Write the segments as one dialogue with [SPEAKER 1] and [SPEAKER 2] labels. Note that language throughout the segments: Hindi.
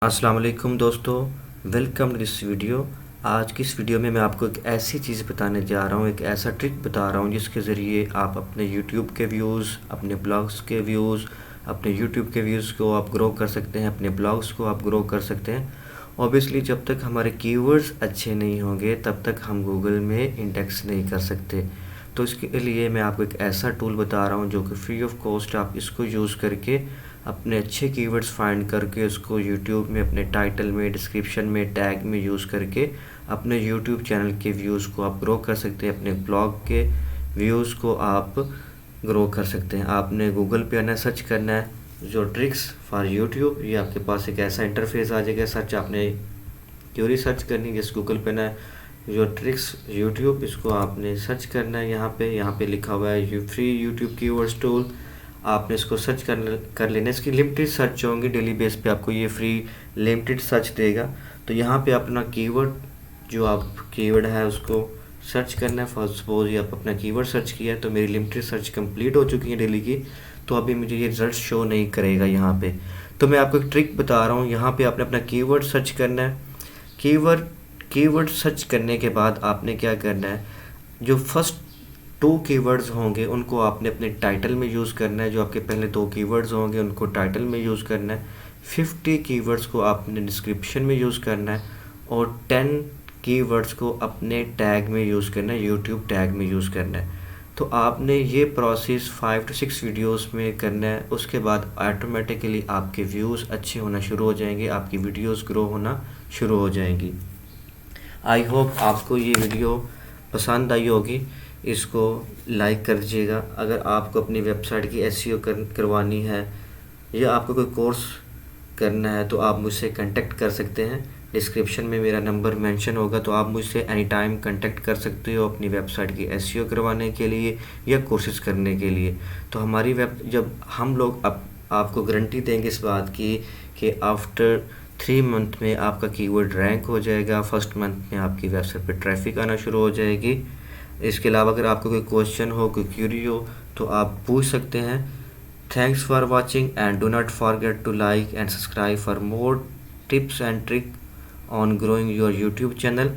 [SPEAKER 1] अस्सलाम वालेकुम दोस्तों, वेलकम टू दिस वीडियो। आज की इस वीडियो में मैं आपको एक ऐसी चीज़ बताने जा रहा हूँ, एक ऐसा ट्रिक बता रहा हूँ जिसके ज़रिए आप अपने यूट्यूब के व्यूज़, अपने ब्लॉग्स के व्यूज़, अपने यूट्यूब के व्यूज़ को आप ग्रो कर सकते हैं, अपने ब्लॉग्स को आप ग्रो कर सकते हैं। ऑब्वियसली जब तक हमारे कीवर्ड्स अच्छे नहीं होंगे तब तक हम गूगल में इंडेक्स नहीं कर सकते। तो इसके लिए मैं आपको एक ऐसा टूल बता रहा हूँ जो कि फ्री ऑफ कॉस्ट आप इसको यूज़ करके अपने अच्छे कीवर्ड्स फाइंड करके उसको यूट्यूब में अपने टाइटल में, डिस्क्रिप्शन में, टैग में यूज़ करके अपने यूट्यूब चैनल के व्यूज़ को आप ग्रो कर सकते हैं, अपने ब्लॉग के व्यूज़ को आप ग्रो कर सकते हैं। आपने गूगल पे आना, सर्च करना है जो ट्रिक्स फॉर यूट्यूब। ये आपके पास एक ऐसा इंटरफेस आ जाएगा। सर्च आपने क्यूरी सर्च करनी है, जैसे गूगल पे ना जो ट्रिक्स यूट्यूब, इसको आपने सर्च करना है। यहाँ पे लिखा हुआ है फ्री यूट्यूब कीवर्ड्स टूल। आपने इसको सर्च कर लेना। इसकी लिमिटेड सर्च होंगी, डेली बेस पे आपको ये फ्री लिमिटेड सर्च देगा। तो यहाँ पे अपना कीवर्ड, जो आप कीवर्ड है उसको सर्च करना है। फॉर सपोज ये आप अपना कीवर्ड सर्च किया है तो मेरी लिमिटेड सर्च कंप्लीट हो चुकी है डेली की, तो अभी मुझे ये रिजल्ट शो नहीं करेगा यहाँ पे। तो मैं आपको एक ट्रिक बता रहा हूँ। यहाँ पे आपने अपना कीवर्ड सर्च करना है। कीवर्ड सर्च करने के बाद आपने क्या करना है, जो फर्स्ट 2 कीवर्ड्स होंगे उनको आपने अपने टाइटल में यूज़ करना है। जो आपके पहले 2 कीवर्ड्स होंगे उनको टाइटल में यूज़ करना है। 50 कीवर्ड्स को आपने डिस्क्रिप्शन में यूज़ करना है और 10 कीवर्ड्स को अपने टैग में यूज़ करना है, यूट्यूब टैग में यूज़ करना है। तो आपने ये प्रोसेस 5 to 6 वीडियोस में करना है। उसके बाद ऑटोमेटिकली आपके व्यूज़ अच्छे होना शुरू हो जाएंगे, आपकी वीडियोस ग्रो होना शुरू हो जाएंगी। आई होप आपको ये वीडियो पसंद आई होगी। इसको लाइक कर दीजिएगा। अगर आपको अपनी वेबसाइट की एसईओ करवानी है या आपको कोई कोर्स करना है तो आप मुझसे कांटेक्ट कर सकते हैं। डिस्क्रिप्शन में मेरा नंबर मेंशन होगा, तो आप मुझसे एनी टाइम कांटेक्ट कर सकते हो अपनी वेबसाइट की एसईओ करवाने के लिए या कोर्सेज करने के लिए। तो हमारी जब हम लोग आपको गारंटी देंगे इस बात की कि आफ्टर 3 मंथ में आपका कीवर्ड रैंक हो जाएगा, फर्स्ट मंथ में आपकी वेबसाइट पर ट्रैफिक आना शुरू हो जाएगी। इसके अलावा अगर आपको कोई क्वेश्चन हो, कोई क्यूरी हो तो आप पूछ सकते हैं। Thanks for watching and do not forget to like and subscribe for more tips and trick on growing your YouTube channel.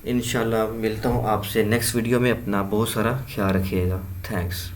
[SPEAKER 1] इंशाल्लाह मिलता हूँ आपसे नेक्स्ट वीडियो में। अपना बहुत सारा ख्याल रखिएगा। थैंक्स।